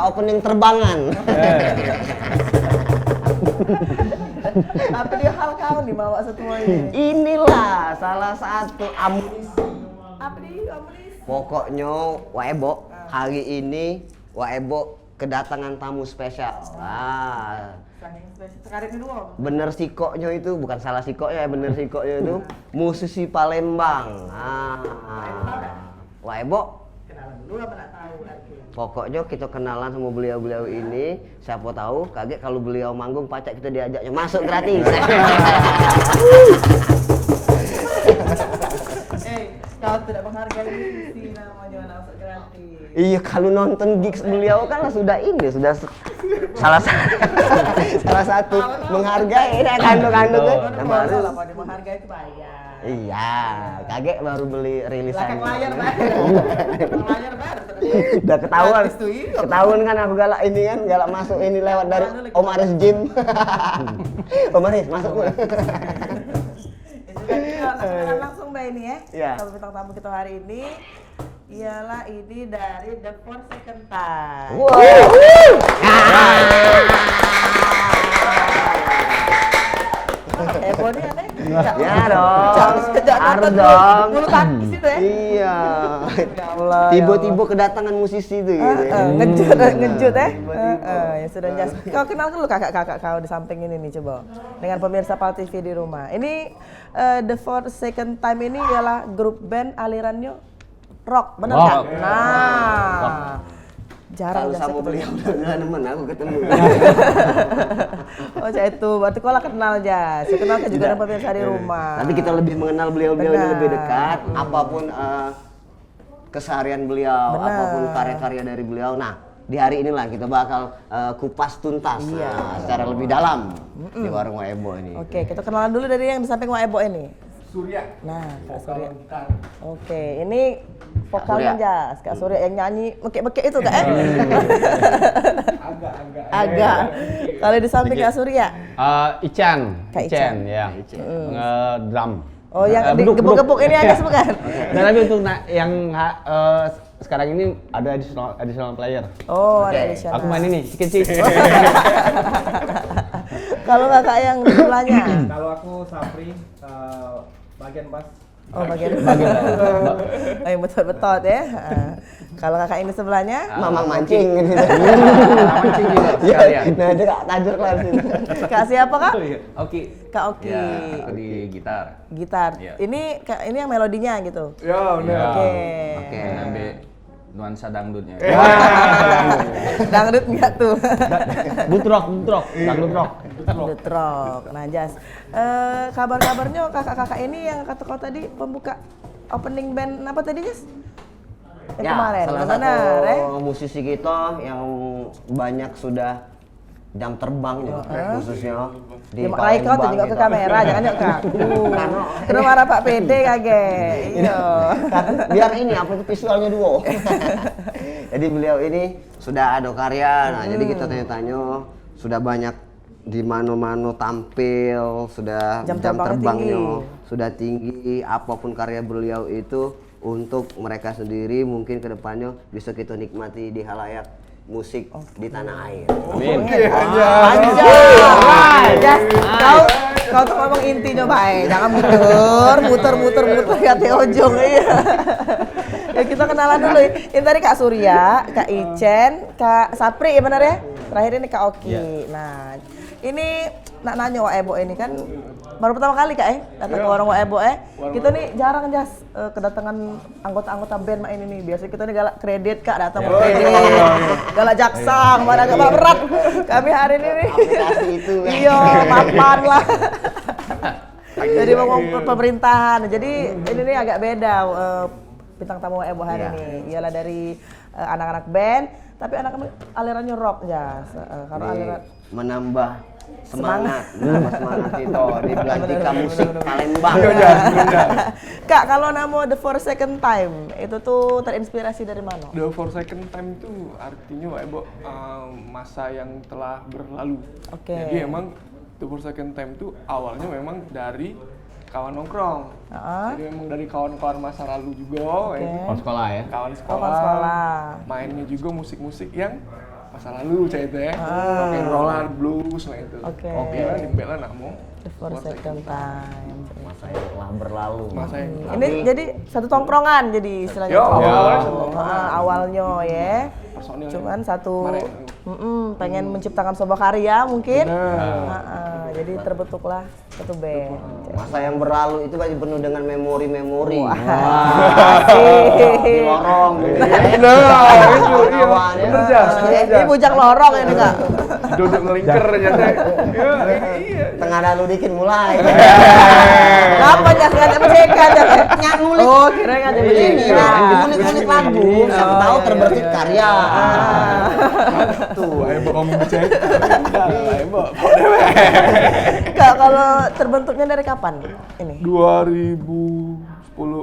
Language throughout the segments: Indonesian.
opening terbangan. Tapi dia hal kau nih bawa semua ini. Inilah salah satu amunisi. Apa nih amunisi? Pokoknya Waebo hari ini Waebo kedatangan tamu spesial. Sekarang ini dua. Bener sikoknya itu bukan salah sikoknya, bener sikoknya itu musisi Palembang. Waebo Kenalan dulu apa nggak tahu lagi. pokoknya kita kenalan sama beliau-beliau ini. Siapa tahu kaget kalau beliau manggung pacak kita diajaknya masuk gratis. Kau tidak menghargai musisi namanya masuk gratis. Iya, kalau nonton gigs beliau kan sudah salah satu menghargai ya kandung-kandung kan. Baru lah pada menghargai itu bayar. Iya, kaget baru beli rilisan. Belakang layar bayar. Belakang layar bayar. Udah ketahuan. Gratis tuh, iya. Ketahuan kan aku galak ini kan, galak masuk ini lewat dari Om Aris Gym. Om Aris masuk. Kita langsung mbak ini ya. Iya. Kalau bintang tamu kita hari ini ialah ini dari The Four Second Time. Wow. Heboh nih aneh. Ya dong. Sejak Harus nonton dong. bulu tangkis itu ya. Iya. Ya Allah. Tiba-tiba kedatangan musisi itu gitu. Ngejut ya. Ya sudah jas. Kau kenal dulu kakak-kakak kau di samping ini nih coba. Dengan pemirsa Pal TV di rumah. Ini The Four Second Time ini ialah grup band alirannya rock, benar Rock. nggak? Nah, jarang Kalau biasa sama ketemu. beliau udah nemen aku ketemu. Oh, saya itu berarti kau lah kenal Jas. Saya kenal kan juga dengan pemirsa di rumah. Nanti kita lebih mengenal beliau-beliau ini Benar. lebih dekat. Apapun keseharian beliau, Benar. apapun karya-karya dari beliau. Nah, di hari inilah kita bakal kupas tuntas secara lebih dalam di warung Waebo ini. Oke, kita kenalan dulu dari yang di samping Waebo ini. Surya. Nah, Kak Vokal Surya. gitar. Oke, ini vokalnya Surya. Jas, Kak Surya yang nyanyi mekek-mekek itu Kak. Agak. Kalau di samping Kak Surya. Ican, Kak Ican. ya. Drum. Oh, yang beduk, digebuk-gebuk ini aja bukan? Nah, tapi untuk yang sekarang ini ada additional player. Oh, Oke. ada additional. Aku main ini, sikit. Kalau kakak yang di sebelahnya. Kalau aku Sapri, bagian bass. Oh, bagian oh, yang betot-betot ya. Kalau kakak ini sebelahnya. Mamang mancing gitu. Mancing juga sekalian. Nah, itu Kak Tajur kelas ini. Kak siapa kak? Oke. Kak Oki. Ya, aku di gitar. Gitar. Iya. Ini yang melodinya gitu. Ya, benar. Oke. Oke. Ambil nuansa dangdutnya. Dangdut enggak tuh? Butrok, dangdut rock. Dangdut rock. Nah, Jas. Kabar-kabarnya kakak-kakak ini yang kata kau tadi pembuka opening band apa tadi, Jas? Yang kemarin. salah Benar, satu musisi kita yang banyak sudah jam terbang gitu, khususnya di Ya, makanya kau tunjuk ke kamera, jangan nyok kak. Kena marah Pak PD kaget. Iya. Biar ini apa itu visualnya duo. Jadi beliau ini sudah ada karya, nah jadi kita tanya-tanya sudah banyak di mano-mano tampil, sudah Jam jam terbangnya terbangnya tinggi. sudah tinggi, apapun karya beliau itu untuk mereka sendiri mungkin kedepannya bisa kita nikmati di halayak musik di tanah air. Amin. Jas, kau tuh ngomong intinya baik, jangan muter ya teh ujung iya. Ya kita kenalan dulu. Ini tadi Kak Surya, Kak Icen, Kak Sapri ya benar ya? Terakhir ini Kak Oki. Nah, ini nak nanya Waebo ini kan baru pertama kali Kak datang ke warung Waebo Kita nih jarang Jas kedatangan anggota-anggota band main ini. Biasanya kita nih galak kredit Kak datang mau kredit. Galak jaksa, kemarin agak berat. Kami hari ini nih. Aplikasi itu ya. Iya, papan lah. Jadi ngomong pemerintahan. Jadi ini nih agak beda bintang tamu Waebo hari ini. Ialah dari anak-anak band, tapi anak alirannya rock Jas. Karena aliran Menambah semangat itu di Belantika Musik Palembang. Kak, kalau nama The Four Second Time itu tuh terinspirasi dari mana? The For Second Time itu artinya masa yang telah berlalu. Oke. Jadi emang The For Second Time itu awalnya memang dari kawan nongkrong. Jadi memang dari kawan-kawan masa lalu juga, Oke. Kalau sekolah ya. kawan Oh, kawan sekolah. mainnya juga musik-musik yang masa lalu saya itu ya. Rock and rollan, blues lah itu. Oke. Lah Dimbela namo. The For Second Time. Masa yang telah berlalu. Masa yang Ini jadi satu tongkrongan jadi istilahnya. Yo, Tongkrongan. satu tongkrongan. Awalnya ya. personil. Cuman satu Kemarin. pengen menciptakan sebuah karya mungkin. Benar. Jadi terbentuklah satu band. Masa yang berlalu itu pasti penuh dengan memori-memori. Asik. Di lorong gitu ya. Nah, itu iya. Awalnya. Bener Jas. Ini bujang lorong ini Kak. Duduk ngelingker ternyata. Iya. Tengah lalu dikit mulai. Apa Jas ngajak mencekat Jas? Nyak ngulik. Oh, kira ngajak Ini mencekat. lah, ngulik-ngulik lagu. Siapa tahu terbersit karya. Tuh, ayo Mbak ngomong cek. Ayo Mbak. Kak, kalau terbentuknya dari kapan ini? 2010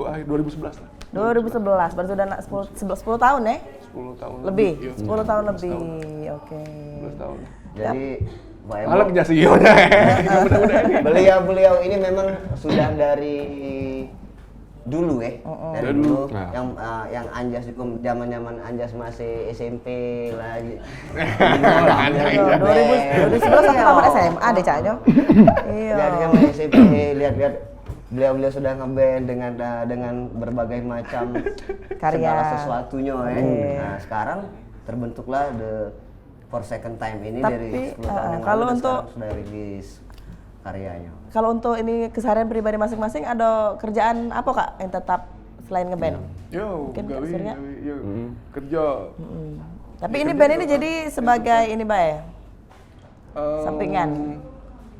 akhir 2011 lah. 2011, berarti sudah 10 tahun ya? 10 tahun Lebih? Iya. 10 tahun lebih, oke. 11 tahun. Jadi Mbak Emo, Malah kerja CEO-nya. beliau ini memang sudah dari dulu ya, dari Dari dulu dulu. yang Anjas itu zaman Anjas masih SMP lagi. Iya, 2011 aku tamat SMA deh Caknya. Iya. Jadi kan SMP lihat-lihat beliau sudah ngeband dengan berbagai macam Karya. segala sesuatunya ya. Iya. Nah, sekarang terbentuklah The For Second Time ini Tapi, dari 10 tahun yang kalau lalu dan untuk- sekarang sudah rilis karyanya. Kalau untuk ini keseharian pribadi masing-masing ada kerjaan apa Kak yang tetap selain ngeband? Yo, Mungkin Kak gawe, Surya? yo. Kerja. Tapi ini band ini jadi sebagai ini Mbak ya? Sampingan?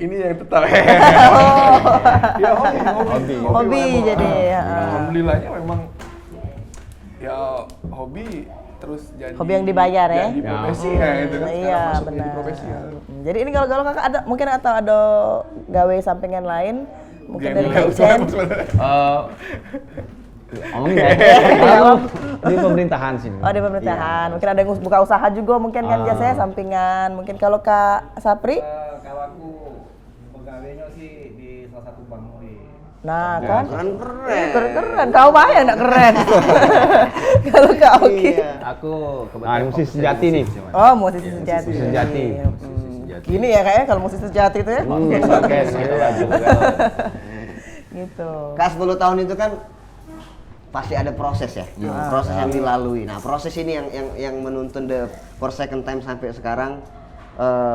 Ini yang tetap. Ya Hobi jadi ya. Alhamdulillahnya memang ya hobi terus jadi Hobi yang dibayar ya? Jadi profesi ya itu kan. Iya Sekarang masuk jadi benar. profesi ya. Jadi ini kalau Kakak ada mungkin atau ada gawe sampingan lain mungkin dari Gembel, Kitchen. Ngomongin ya. Di pemerintahan sini. Oh di pemerintahan, mungkin ada yang buka usaha juga mungkin kan biasanya sampingan. Mungkin kalau Kak Sapri, Kalau aku pegawainya sih di salah satu bank di nah kan, Keren. keren, kau bayar nggak keren. Kalau Kak Oki, Iya. aku Musisi sejati nih. oh musisi sejati. Musisi sejati. Gini ya kayaknya kalau musisi sejati itu ya, Oke, gitu lah juga. gitu. Kak 10 tahun itu kan pasti ada proses ya, proses yang dilalui. Nah proses ini yang menuntun The For Second Time sampai sekarang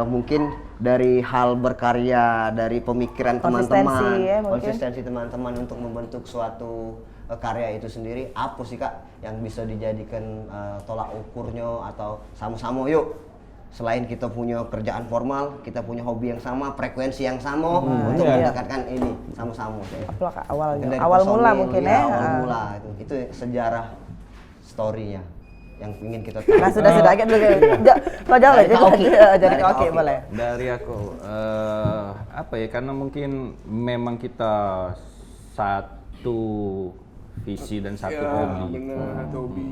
mungkin dari hal berkarya, dari pemikiran Konsistensi teman-teman, ya, mungkin. konsistensi teman-teman untuk membentuk suatu karya itu sendiri. Apa sih Kak yang bisa dijadikan tolak ukurnya atau sama-sama yuk? Selain kita punya kerjaan formal, kita punya hobi yang sama, frekuensi yang sama untuk iya. mendekatkan ini sama-sama. Apalah Kak awalnya, Dari awal mula personil, mungkin ya, ya. awal mula itu sejarah story-nya yang ingin kita tahu. Nah sudah agak dulu. Kau jauh Dari Kak Oki. jadi Dari Kak Kak Oki Oki. boleh. dari aku apa ya, karena mungkin memang kita satu visi dan satu Ya, hobi. bener, satu hobi.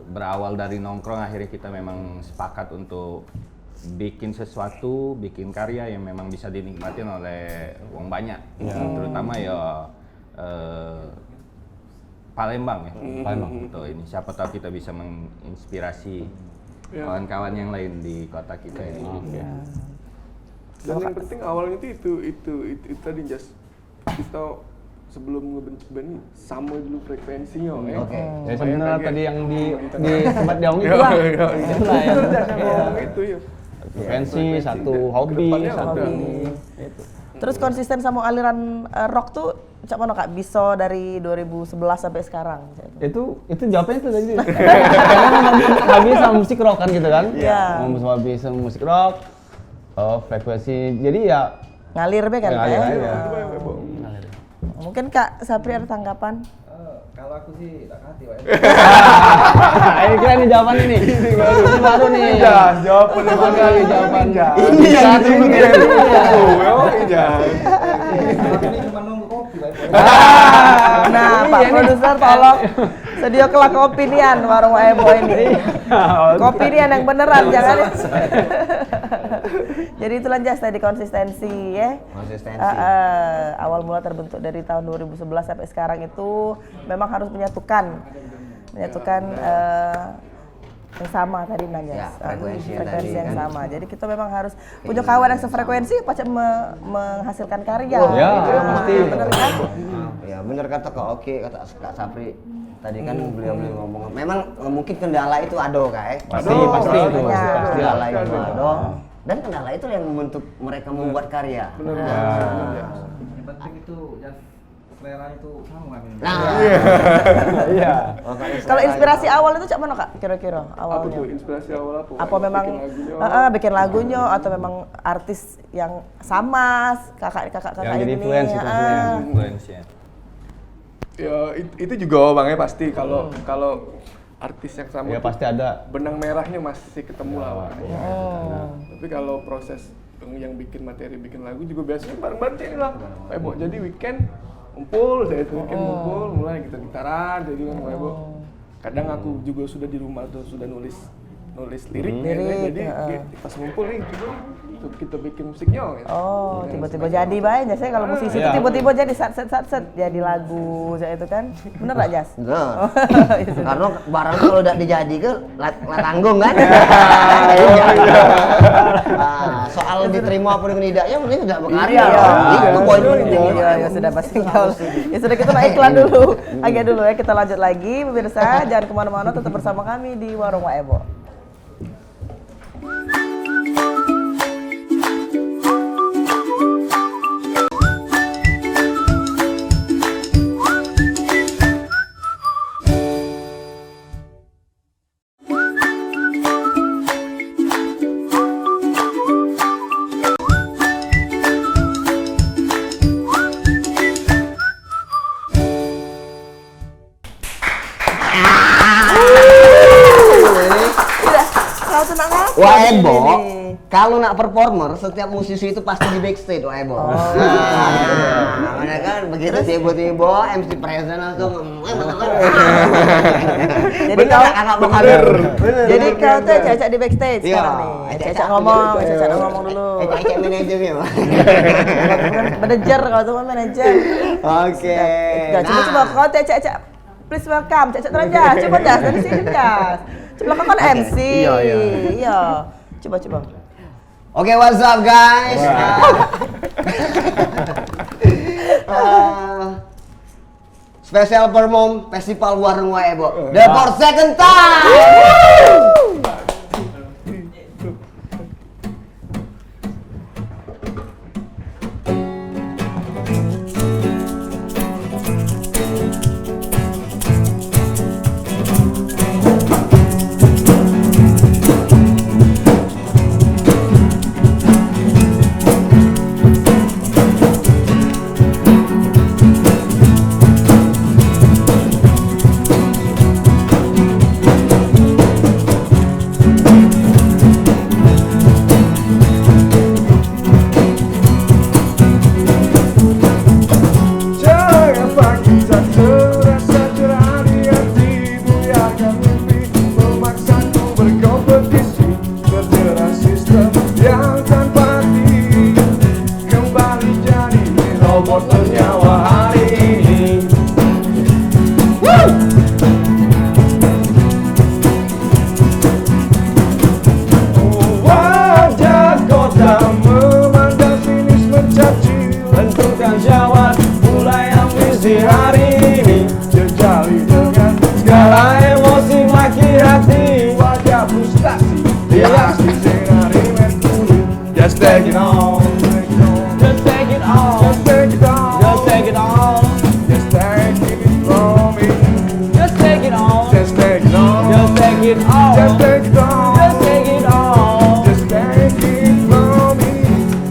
Berawal dari nongkrong, akhirnya kita memang sepakat untuk bikin sesuatu, bikin karya yang memang bisa dinikmatin oleh wong banyak, terutama ya Palembang ya. Palembang betul ini. Siapa tahu kita bisa menginspirasi kawan-kawan yang lain di kota kita ini. Dan yang penting awalnya itu tadi just kita sebelum ngebentuk band ini sama dulu frekuensinya ya. Oke. Ya sebenarnya tadi yang di sempat diomongin itu Iya, lah. iya. Itulah yang Bener, Jas, yang ngomong itu ya. frekuensi, satu hobi, Kedepannya satu udah. itu. Terus konsisten sama aliran rock tuh cak mana Kak? Bisa dari 2011 sampai sekarang. Itu jawabannya itu tadi. Karena memang hobi sama musik rock kan gitu kan? Iya. Hobi sama musik rock, frekuensi. Jadi ya Ngalir be kan ngalir Kak? aja. ya? Coba ya, Bo. Mungkin Kak Sapri ada tanggapan? Kalau aku sih tak hati, Pak. Ini kira nih jawaban ini. Ini baru nih. Jas, jawab pertama Baru kali nih jawaban. Jas. Ini yang Ini ditunggu. Oh, Jas. Ini cuma nunggu kopi, Pak. Nah, Pak produser tolong sediakanlah kopi nian warung Ebo ini. Kopi nian yang beneran, jangan. Jadi itulah Jas tadi konsistensi ya. Konsistensi. Awal mula terbentuk dari tahun 2011 sampai sekarang itu memang harus menyatukan yang sama tadi nanya. Ya, frekuensi tadi yang kan. sama. Jadi kita memang harus punya kawan yang sefrekuensi pasti menghasilkan karya. Ya, Gitu. pasti. Bener kan? Ya bener kata Kak Oki, kata Kak Sapri. Tadi kan beliau ngomong, memang mungkin kendala itu ada Kak. Pasti Aduh, itu. banyak. Pasti Kendala ada. itu ada. Dan kendala itu yang membentuk mereka membuat karya. Benar. Yang penting itu selera itu sama ini. Nah, Iya. Kalau inspirasi awal itu cak mana Kak kira-kira Apa awalnya? tuh inspirasi awal apa? Apa memang bikin lagunya atau memang artis yang sama kakak Yang jadi ini? influence itu maksudnya. Influence ya. Ya itu juga bang ya pasti kalau artis yang sama Ya tuh pasti ada. benang merahnya masih ketemu lah Bang. Oh. Tapi kalau proses yang bikin materi bikin lagu juga biasanya bareng-bareng ini lah. Kayak Bo, jadi weekend kumpul, saya itu weekend kumpul, mulai kita gitaran, jadi kan kayak Bo. Kadang aku juga sudah di rumah tuh sudah nulis liriknya, Lirik, jadi heeh. pas ngumpul nih kita bikin musiknya. Gitu. Oh, tiba-tiba jadi banyak. Saya kalau musisi itu Iya. tiba-tiba jadi set jadi lagu saya itu kan. Bener nggak Jas? Nah, Ya sudah. karena barang kalau udah dijadi ke tanggung kan. Nah, soal diterima apa dengan tidaknya mending tidak berkarya Iya, loh. Itu poin iya, penting. iya, ya sudah pasti kau. Ya sudah kita naik iklan dulu. Agak dulu ya, kita lanjut lagi pemirsa. Jangan kemana-mana, tetap bersama kami di Warung Waebo. Kau tenang apa? Wah Ebo, ini? kalau nak performer setiap musisi itu pasti di backstage Wah Ebo. Nah, mana kan begitu tiba-tiba MC present langsung. Jadi kau Jadi kau tuh cecak di backstage Iya, sekarang nih. Cecak Cecak ngomong, cecak ngomong dulu. Cek manajernya. Wah. Manajer kalau tuh manajer. Oke. Coba kau cecak please welcome cecak terus coba Jas dari sini Jas. Coba kau kan MC. Iya. Coba. Oke, what's up guys? Special perform Festival Warung Waebo. The for second time. Jangan pagi tak terasa cerah di hatimu yang mimpi memaksaku berkompetisi terjerat sistem yang tanpa arti kembali jadi robot bernyawa hari ini. Wajah kota memandang sinis mencaci tentukan jawab mulai ambisi hari ini jejali dengan segala emosi maki hati wajah frustasi dihiasi sinari merkuri just take it on just take it on just take it on just take it on just take it from me just take it on just take it on just take it on just take it on just take it on just take it from me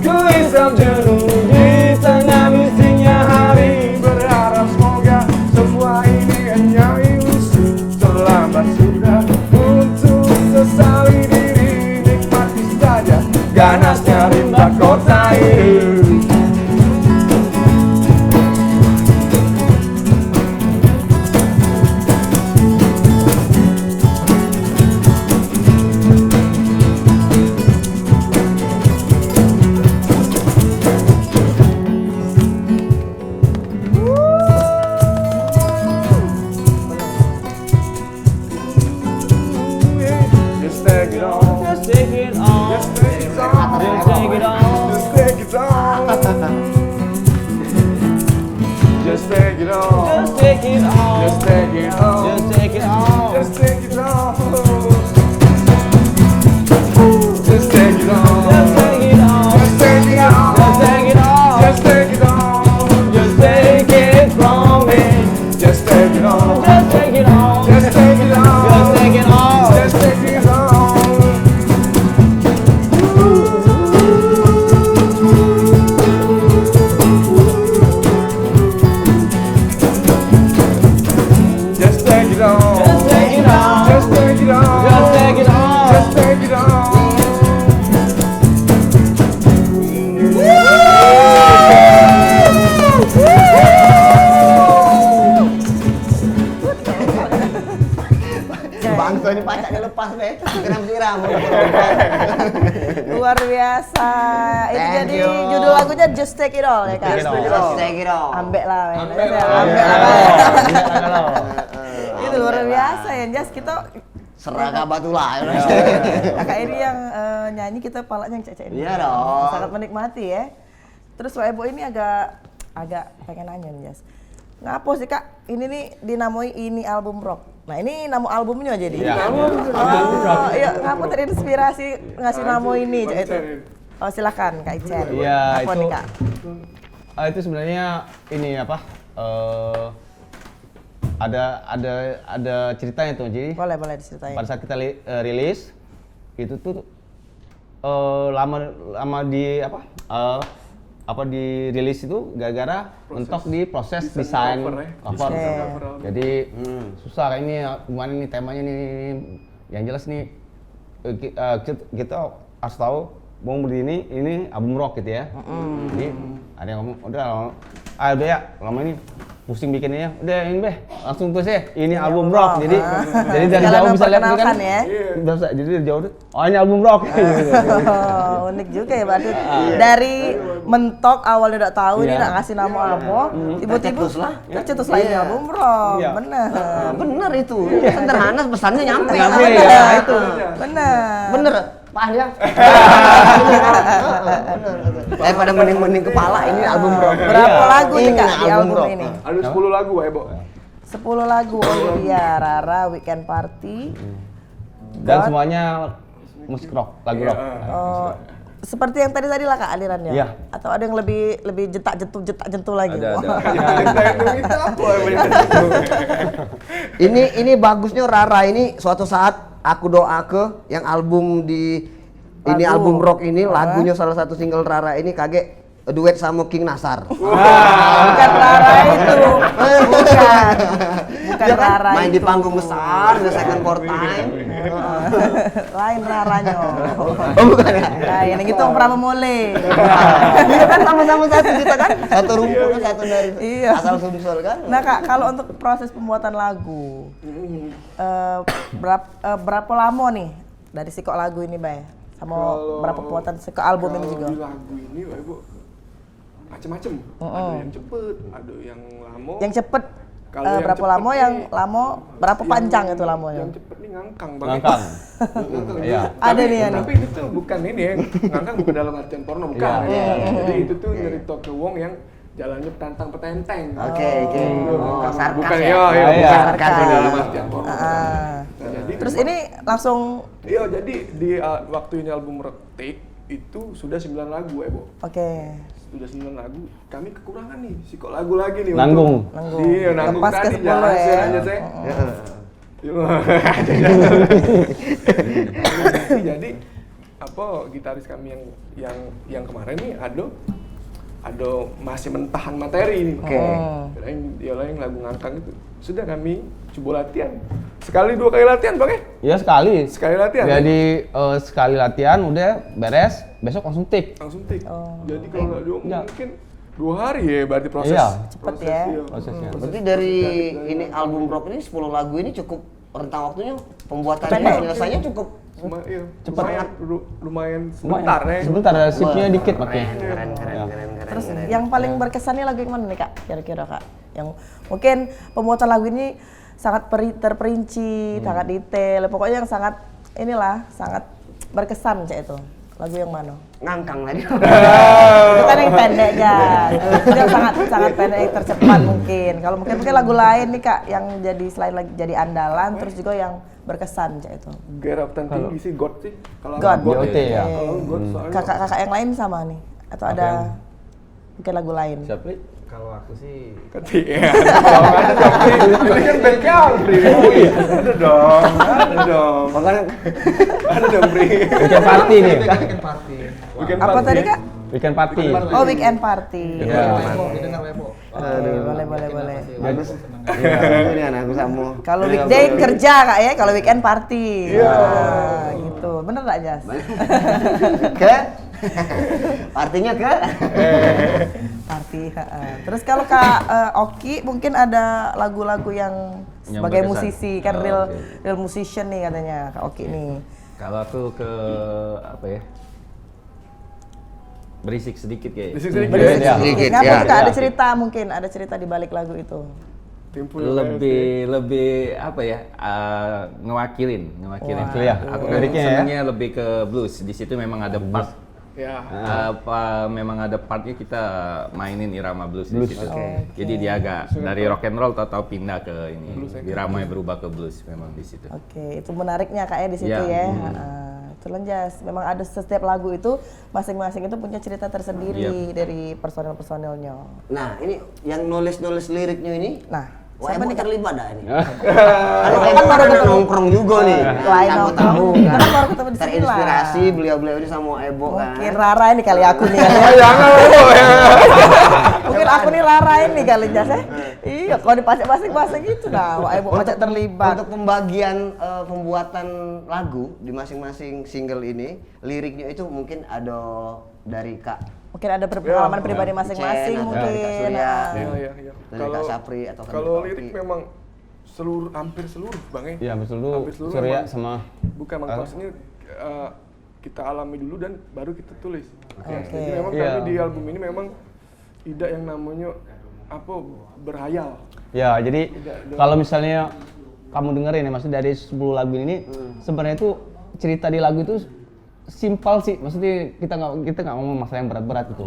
gelisah jenuh di tengah bisingnya hari berharap semoga semua ini hanya ilusi terlambat sudah untuk sesali diri nikmati saja ganasnya rimba on. Just take it all. Just take it on. Just take it all. Just take it on. Just take it on. Just take it all. Just take it on. Just take it all. Just take it on. Just take it from me. Just take it on. Just take it all. Just take it on. Just take it all. Just take it on. Just take it on. Just take it all. Just take it on. Just take it all. Just take it on. Bangsa ini pacaknya lepas deh. Siram-siram. Luar biasa. Itu Thank jadi you. judul lagunya Just Take It All ya kan? Just Take It Just take it all. Ambek lah. men. Ambek lah. Ambek lah. Kalau Itu luar biasa ya, Jas. Kita Seragam batu lah. kakak ini yang nyanyi, kita palanya yang cek-cek ini. Iya dong. Sangat menikmati ya. Terus Wak Ebo ini agak pengen nanya nih, Jas. Ngapa sih Kak, ini nih dinamai ini album rock. Nah ini nama albumnya jadi. Iya. Oh, iya, ngapa terinspirasi ngasih nama ini Cak, itu? Oh silakan Kak Icen. Iya, Apa itu nih Kak? itu sebenarnya ini apa? Ada ceritanya tuh. Jadi Boleh diceritain. pada saat kita rilis itu tuh lama di dirilis itu gara-gara mentok di proses desain cover ya. cover. Oke. Jadi susah kayak ini gimana nih temanya nih, yang jelas nih kita harus tahu mau beli ini album rock gitu ya. Jadi ada yang ngomong udah ya lama ini pusing bikinnya, udah ini beh langsung tulis ya ini album rock. Jadi dari Segala jauh bisa lihat memperkenalkan kan ya. bisa, jadi dari jauh oh ini album rock. Oh, unik juga ya berarti. Dari mentok awalnya udah tahu ini Iya. nak ngasih nama apa, tiba-tiba tercetus lah ini Iya. album rock. Iya. Bener. Bener itu. Sederhana pesannya nyampe. Nyampe, Bener. ya, itu. Bener. Bener. Pak ya. Daripada mending kepala ini album rock. Berapa lagu nih Ini Kak di album rock. ini? Ada 10 lagu, Wak Ebo. 10 lagu, oh ini dia Rara, Weekend Party. Dan semuanya musik rock, lagu rock. Oh, seperti yang tadi lah Kak alirannya. Iya. Atau ada yang lebih jetak jentul lagi. Ada. Itu apa? Ini bagusnya Rara ini suatu saat aku doa ke yang album di ini Lagu. album rock ini lagunya salah satu single Rara ini kaget duet sama King Nasar. Bukan Rara itu. Bukan. Bukan Dia kan Rara main itu. di panggung besar, the second court time. Lain Raranya. Oh bukan ya? Nah, yang itu yang pernah memulai. Iya kan sama-sama satu kita kan, satu rumpun kan, satu dari Iya. asal Sumsel kan. Nah Kak, kalau untuk proses pembuatan lagu, berapa lama nih dari sikok lagu ini, Bay? Sama berapa pembuatan sikok album ini juga? Kalau di lagu ini, Wak Ebo, macem-macem. Ada yang cepet, ada yang lama. Yang cepet Kalau yang berapa cepet lama, nih, yang lama berapa panjang itu lamanya? Yang cepet nih ngangkang Bang. Ngangkang. Ngangkang. Iya. Ada nih ya nih. Tapi itu tuh bukan ini ya, ngangkang bukan dalam artian porno, bukan. Iya. Jadi itu tuh nyerita ke wong yang jalannya petantang petenteng. Oke. Oh, sarkas Bukan ya. ya, Iya. bukan Sarkas. bukan dalam artian porno. Ah. Nah, jadi Terus ini langsung iya, jadi di waktu ini album Retik itu sudah 9 lagu, Ebo. oke. Sudah 9 lagu. Kami kekurangan nih, sikok lagu lagi nih. Nanggung. Nanggung. Iya, nanggung Lepas ke tadi 10 ya. aja saya. Jadi apa gitaris kami yang kemarin nih ada masih mentahan materi nih. Oke. Dia lain lagu ngangkang itu. Sudah kami coba latihan. Sekali 2 kali latihan, Bang ya? Iya sekali. Sekali latihan. Jadi sekali latihan udah beres, besok langsung take. Langsung tik. Jadi kalau nggak dua mungkin 2 hari ya berarti proses. Iya. Cepet ya. Prosesnya. Berarti dari ini album rock ini 10 lagu ini cukup rentang waktunya pembuatannya penyelesaiannya cukup Iya, Cepet. lumayan sebentar ya. Sebentar ada shiftnya dikit pakai. keren. Terus yang paling berkesannya lagu yang mana nih Kak? Kira-kira Kak? Yang mungkin pembuatan lagu ini sangat terperinci, sangat detail, pokoknya yang sangat inilah sangat berkesan Cak itu Lagu yang mana? Ngangkang tadi. Itu kan yang pendek kan. Itu yang sangat pendek, yang tercepat mungkin. Kalau mungkin lagu lain nih Kak yang jadi selain lagi jadi andalan terus juga yang berkesan Cak itu. Geraptan tinggi sih, God sih. Kalau God. GOT ya. Kalau God soalnya Kakak-kakak yang lain sama nih? Atau ada mungkin lagu lain? Siapa? Li? Kalau aku sih ketika ada dong, ini kan band country. Ada dong. Makanya Ada dong, Bri. Weekend party nih. weekend party. Weekend Apa party. tadi Kak? Weekend party. Oh, weekend party. Iya. Didengar Lebo. Boleh. bagus. Iya, ini anak aku sama. Kalau weekday kerja Kak ya, kalau weekend party. Iya. Nah, gitu. Bener nggak Jas? Ke? Artinya ke? Party. Terus kalau Kak Oki mungkin ada lagu-lagu yang sebagai berkesan. musisi kan Oh, real oke. real musician nih katanya Kak Oki nih. Kalau aku ke apa ya? Berisik sedikit kayak. Berisik sedikit. Berisik ya. sedikit. Sedikit, Ngapa ya. Kak ada cerita mungkin ada cerita di balik lagu itu. Timpul Lebih apa ya? Ngewakilin. Iya, Aku kan liriknya ya. senangnya lebih ke blues. Di situ memang ada part. ya. Memang ada partnya kita mainin irama blues, di situ. Oke. Jadi dia agak dari rock and roll tahu pindah ke ini. Blues, ya. Iramanya berubah ke blues memang di situ. Oke, itu menariknya Kak ya di situ Iya. ya. Itulah Jas. Memang ada setiap lagu itu masing-masing itu punya cerita tersendiri dari personel-personelnya. Nah, ini yang nulis liriknya ini. Nah, Wah, siapa emang nih Kak? terlibat dah ini. Kalau emang baru nongkrong juga nih. Lain Aku nongkrong. tahu Kita kan. kan baru ketemu di sini lah. Terinspirasi beliau-beliau ini sama Ebo kan. Mungkin Rara ini kali aku nih. Mungkin aku nih Rara ini kali Jas ya. Iya, kalau dipasang masing-masing gitu nah. Wah, Ibu pacak terlibat. Untuk pembagian pembuatan lagu di masing-masing single ini, liriknya itu mungkin ada dari Kak Mungkin ada pengalaman pribadi masing-masing Chen atau mungkin. dari Kak Surya. Nah. Iya. dari Kak Sapri atau Kak Kalau Oki. lirik memang hampir seluruh Bang ya. Iya, betul dulu. Hampir seluruh Surya memang- sama bukan emang konsepnya kita alami dulu dan baru kita tulis. Oke. Jadi memang Iya. kami di album ini memang tidak yang namanya berhayal. Ya, jadi kalau misalnya kamu dengerin ya, maksudnya dari 10 lagu ini sebenarnya itu cerita di lagu itu simpel sih. Maksudnya kita nggak ngomong masalah yang berat-berat gitu.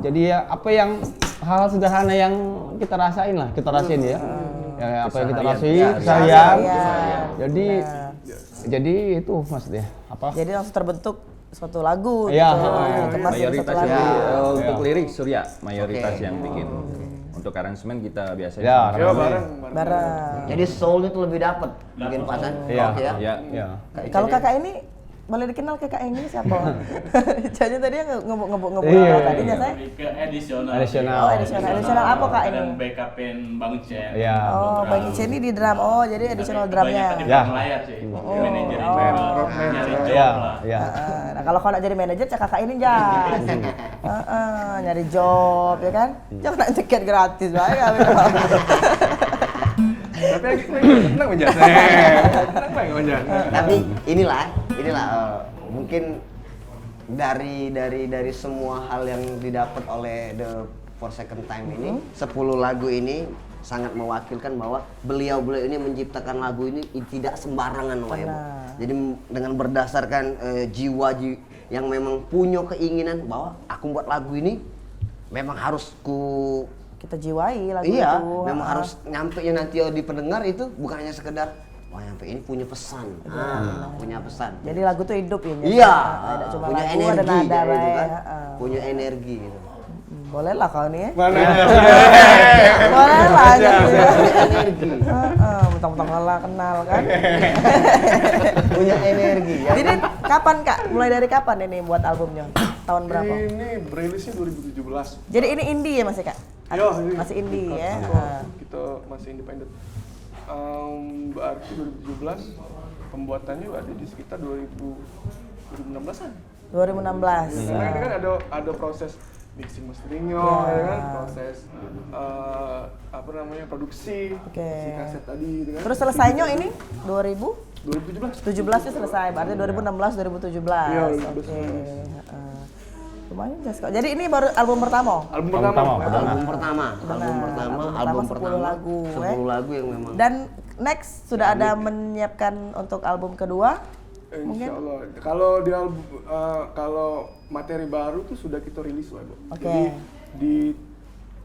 Jadi ya apa yang hal sederhana yang kita rasain lah, kita rasain ya. Ya apa yang kita rasain keseharian. Jadi itu maksudnya apa? Jadi langsung terbentuk suatu lagu Iya. gitu. Kemas jadi Mayoritas satu lagu. yang untuk lirik Surya mayoritas yang bikin. Untuk aransemen kita biasanya Ya, sama. Ya bareng. Bareng. Jadi soul itu lebih dapat bikin pasan. Iya. Oke ya. Ya. Ya. Kalau kakak ini boleh dikenal kakak yang ini siapa? Jadi tadi ngebuk Iya. tadinya saya. Lebih ke edisional. Additional. Oh, edisional. Edisional apa kak ini? Dan backupin Bang Chen. Iya. Oh, Bang Ice ini di drum. Oh, jadi edisional drumnya. Kebanyakan di Ya. belakang layar sih. Manajer Oh. juga. Nyari job Iya, lah. iya. Nah, kalau kau nak jadi manajer, cak kakak ini Jas. Nyari job ya kan? Jangan nak tiket gratis lah ya. Tapi lagi tenang aja. Tenang baik aja. Tapi inilah mungkin dari semua hal yang didapat oleh The For Second Time ini, 10 lagu ini sangat mewakilkan bahwa beliau ini menciptakan lagu ini tidak sembarangan Wak Ebo. Jadi dengan berdasarkan jiwa yang memang punya keinginan bahwa aku buat lagu ini memang harus Kita jiwai lagu iya, itu. memang harus nyampe nanti di pendengar itu bukan hanya sekedar wah nyampe ini punya pesan. Punya pesan. Jadi lagu tuh hidup ya. Jas? Iya, Ada cuma punya lagu, energi ada nada gitu baik. kan. Punya energi gitu. Boleh lah kau nih ya. Mana? Boleh lah aja. Punya energi. Mentang-mentang kenal kan. Punya energi ya. Jadi kapan kak? Mulai dari kapan ini buat albumnya? Tahun berapa? Ini rilisnya 2017. Jadi ini indie ya masih kak? Iya, ini. Masih indie ya. Kita masih independen. Berarti 2017 pembuatannya ada di sekitar 2016-an. 2016. Karena ini kan ada proses mixing masteringnya, Ya. ya kan, proses produksi Oke. si kaset tadi, gitu kan. Terus selesainya ini 2017. 2017 itu selesai, berarti 2016 2017. Iya, Oke. Lumayan Jas kok. Jadi ini baru album pertama. Album Pertama. pertama. Album pertama 10 lagu, 10 lagu yang memang Dan next sudah ada menyiapkan untuk album kedua Mungkin? Insya Allah. Kalau di kalau materi baru tuh sudah kita rilis lah, Bu. Oke. Jadi di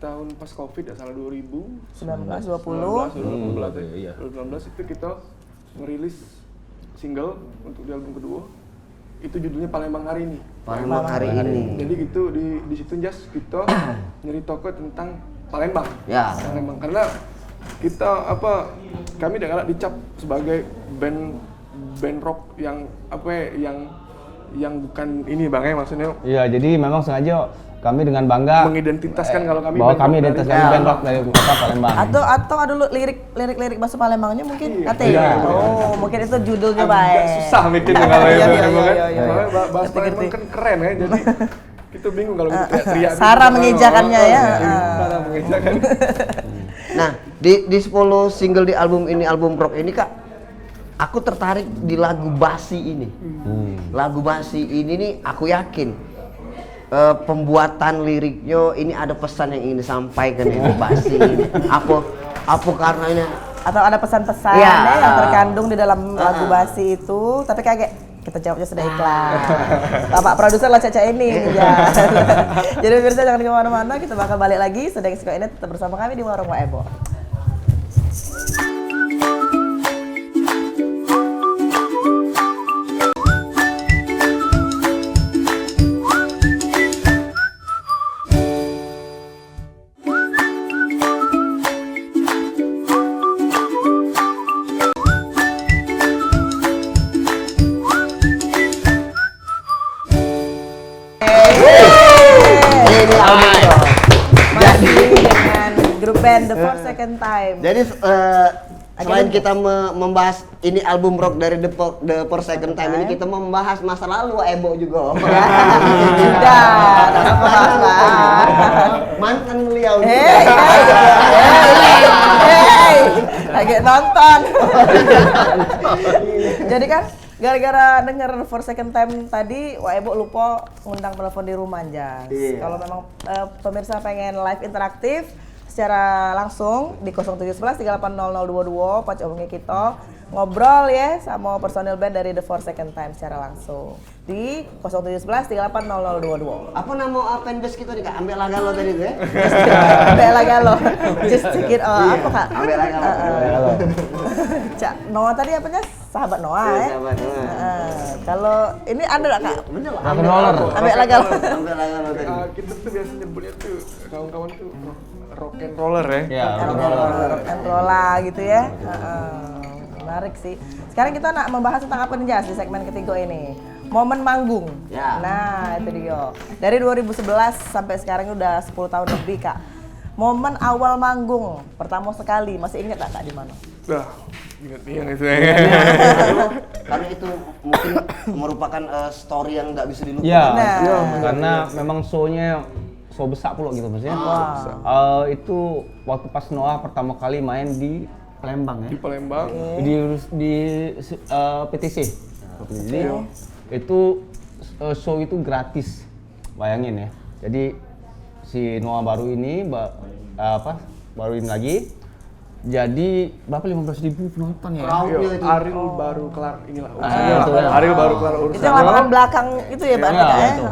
tahun pas Covid ya salah 2019 19, 20. 2019 itu kita ngerilis single untuk di album kedua. Itu judulnya Palembang Hari Ini. Palembang Hari Ini. Jadi gitu di situ just kita nyeritakan tentang Palembang. Ya. Palembang karena kita kami dengan dicap sebagai band rock yang yang bukan ini Bang ya maksudnya Iya, jadi memang sengaja kami dengan bangga mengidentitaskan kalau kami bahwa band kami rock identitas dari- kami band rock dari kota Palembang. Atau ada lirik bahasa Palembangnya mungkin? Iya. Ate? Iya. Oh, mungkin itu judulnya agak baik. susah bikin kalau Iya, itu iya, emang kan. iya, iya. Soalnya bahasa Ngerti, Palembang ngerti. kan keren ya jadi kita bingung kalau kita teriak-teriak. Sarah mengejakannya ya. Sarah mengejakan. Nah, di 10 single di album rock ini Kak, aku tertarik di lagu Basi ini. Lagu Basi ini nih aku yakin pembuatan liriknya ini ada pesan yang ingin disampaikan di Basi ini. Apa karena ini Atau ada pesan-pesan Iya. yang terkandung di dalam lagu Basi itu, tapi kayak kita jawabnya sudah ikhlas. Bapak produser lah Caca ini. Ya. Jadi pemirsa jangan kemana-mana, kita bakal balik lagi. Sedang suka ini tetap bersama kami di Warung Waebo. ini album rock. Masih dengan grup band The Four Second Time. Jadi selain kita membahas ini album rock dari The For Second Time ini, kita membahas masa lalu Ebo juga. Sudah, tak bahas lah. Mantan beliau. Hei, lagi nonton. Jadi kan gara-gara denger For Second Time tadi, Wak Ebo lupa ngundang telepon di rumah aja. Iya. Kalau memang pemirsa pengen live interaktif secara langsung di 0711 380022 Pac hubungi kita ngobrol ya sama personil band dari The Four Second Time secara langsung di 0711 380022. Apa nama fanbase kita nih Kak? Ambil laga lo tadi tuh ya? Bela galo, just check it out. Apa kak? Ambil laga lo. Cak Noah tadi apanya? Sahabat Noah Iya, ya. sahabat Noah. Kalau ini ada nggak kak? Bener lah. Rock and roller. Ambil laga lo. Ambil laga lo tadi. Kita tuh biasa nyebutnya tuh kawan-kawan tuh rock and roller ya. Iya, rock and roller. Rock and roll gitu ya. Menarik sih. Sekarang kita nak membahas tentang apa nih Jas di segmen ketiga ini. Momen manggung. Ya. Nah, itu dia. Dari 2011 sampai sekarang udah 10 tahun lebih, Kak. Momen awal manggung pertama sekali, masih ingat Kak di mana? Nah, ingat itu ya. Karena itu mungkin merupakan story yang nggak bisa dilupakan. Iya, Nah. karena memang show-nya show besar pula gitu maksudnya. Itu waktu pas Noah pertama kali main di Palembang ya. Di Palembang. Di PTC. Jadi itu show itu gratis. Bayangin ya. Jadi si Noah baru ini baru ini lagi. Jadi berapa 15.000 penonton ya? Crowd-nya Iya, itu. Ariel baru kelar inilah itu urusannya. ya. Ariel baru kelar Itu yang urusannya. lapangan belakang itu ya, Pak Iya, Kak ya? itu.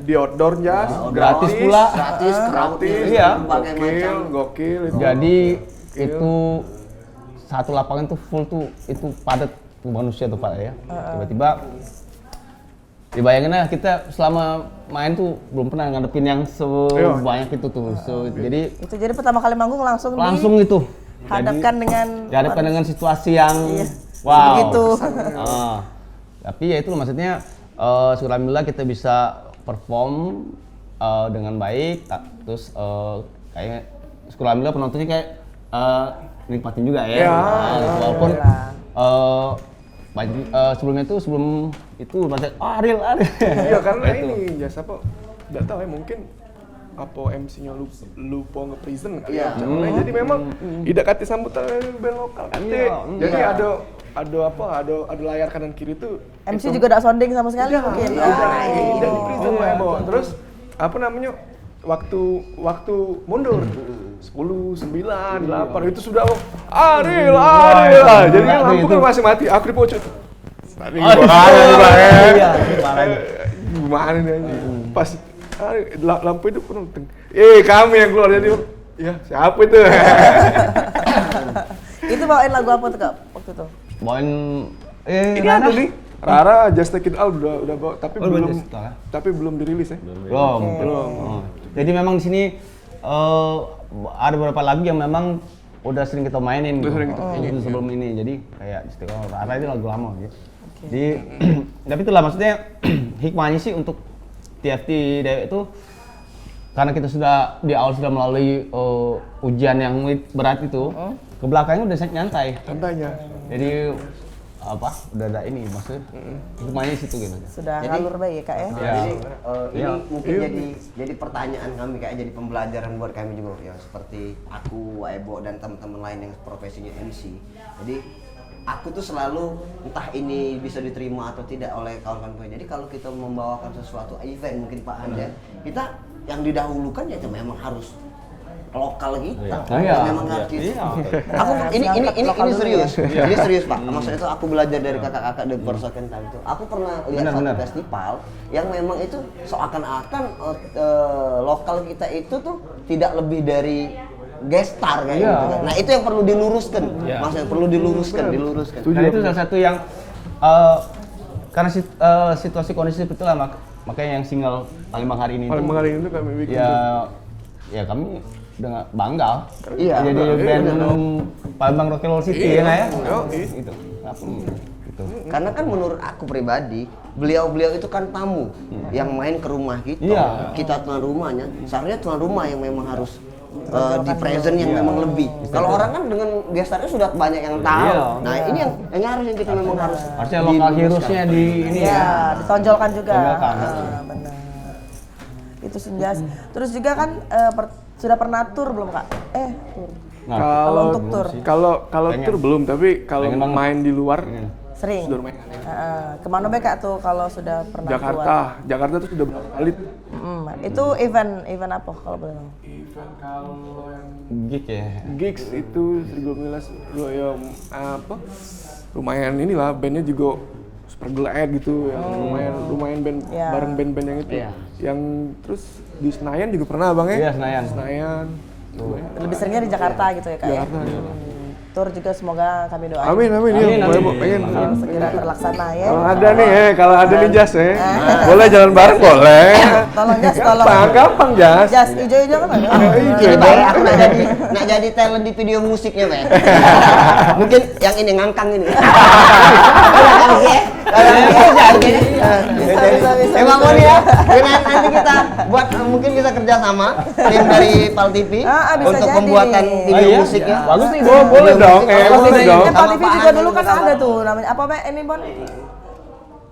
Di outdoor jas, Gratis pula. Gratis, crowd-nya Iya. berbagai macam. gokil itu. Jadi itu satu lapangan tuh full tuh itu padat tuh manusia tuh Pak ya. Tiba-tiba dibayangin lah kita selama main tuh belum pernah ngadepin yang sebanyak itu tuh. Jadi Itu jadi pertama kali manggung langsung itu. dihadapkan dengan Dihadapkan dengan situasi yang Iya. wow. Begitu. Tapi ya itu maksudnya alhamdulillah kita bisa perform dengan baik. Terus kayaknya alhamdulillah penontonnya kayak nikmatin juga ya. Ya. Walaupun sebelum itu banyak Ariel. Iya karena ini jas apa? Enggak tahu ya mungkin apa MC-nya lupa nge-present kali ya. Jadi memang tidak kati sambutan band lokal. Jadi ada layar kanan kiri tuh MC juga tidak sounding sama sekali mungkin. tidak di-present Pak Ebo. Terus apa namanya? Waktu mundur 10, 9, 8 itu sudah Ariel. Jadi kan lampu kan masih mati. Aku di pojok tuh. Tapi gimana nih Bang? Iya, parah. Gimana nih anjing? Pas lampu itu penuh. Kami yang keluar jadi. Ya, siapa itu? Itu bawain lagu apa tuh Kak waktu itu? Bawain Ini ada nih. Rara Just Take It All udah bawa, tapi Oh, belum Just Take It All, ya? tapi belum dirilis ya. Belum. Oh. Jadi memang di sini ada beberapa lagu yang memang udah sering kita mainin gitu. Itu sebelum ini. Jadi kayak Istiqomah Rara itu lagu lama gitu. Jadi tapi itulah maksudnya hikmahnya sih untuk TFT Dewa itu karena kita sudah di awal sudah melalui ujian yang berat itu, ke belakangnya udah nyantai. Santainya. Jadi apa? Udah ada ini maksudnya. Hikmahnya situ gitu. Sudah Jadi- ngalur baik ya Kak ya? Ya. Jadi ini Iya. mungkin jadi pertanyaan kami kayak jadi pembelajaran buat kami juga ya seperti aku, Ebo dan teman-teman lain yang profesinya MC. Jadi aku tuh selalu entah ini bisa diterima atau tidak oleh kawan-kawan gue. Jadi kalau kita membawakan sesuatu event mungkin Pak Anda, kita yang didahulukan ya itu memang harus lokal kita. Oh, iya. Memang harus Iya. Aku ini Lokal dulu serius. ya. Ini serius Pak. Maksudnya itu aku belajar dari kakak-kakak The Second Time itu. Aku pernah lihat Benar, satu benar. festival yang memang itu seakan-akan lokal kita itu tuh tidak lebih dari guest star kayak Iya. gitu kan. Nah, itu yang perlu diluruskan. Iya. Maksudnya perlu diluruskan. Dan itu salah satu yang karena situasi kondisi seperti itulah makanya yang single Palembang hari ini Palembang hari ini tuh kami bikin. ya kami dengan bangga Iya. jadi band Palembang Rock and Roll City ya nggak ya Oh, iya. gitu. Gitu. Karena kan menurut aku pribadi, beliau-beliau itu kan tamu yang main ke rumah kita. Iya. Kita tuan rumahnya. Seharusnya tuan rumah yang memang harus di present yang memang lebih. Kalau orang kan dengan gestarnya sudah banyak yang tahu. Iya. Nah, ini yang harusnya kita memang harus Harusnya lokal heroes-nya di ini Iya, ya. ditonjolkan juga. Ditonjolkan. Benar. Itu Senjas. Terus juga kan sudah pernah tur belum Kak? Tur. Nah, Kalau untuk tur Kalau Pengen. tur belum, tapi kalau Pengen banget. main di luar sering. sudah main. Kemana be Kak tuh kalau sudah pernah keluar? Jakarta tuh sudah berapa kali? Itu event apa kalau boleh tahu? Event kalau yang gig ya. gigs itu Seribu Milas ya apa? Lumayan inilah bandnya juga super glad gitu ya. Lumayan band Iya. bareng band-band yang itu. Iya. Yang terus di Senayan juga pernah Bang ya? Iya, Senayan. Senayan. Lebih seringnya di Jakarta gitu ya Kak ya? Jakarta. Ya. Tur juga semoga kami doain. Amin Amin, ya. amin. Pengen. Segera terlaksana ya. Kalau ada nih kalau ada nih Jas ya. Boleh jalan bareng boleh. Tolong Jas, tolong. Gampang Jas. Jas, hijau-hijau kan ada? ini Pak, aku nak jadi talent di video musiknya, Pak. Mungkin yang ini ngangkang ini. Bisa. Emang mau ya, dengan nanti kita buat mungkin kita kerjasama tim dari Pal TV Bisa untuk jadi pembuatan nih. video Oh, iya? musiknya. Bagus nih. Boleh dong, boleh dong. Pal TV Sama juga Pak dulu kan Andi ada juga tuh namanya apa Be? Ini Bon?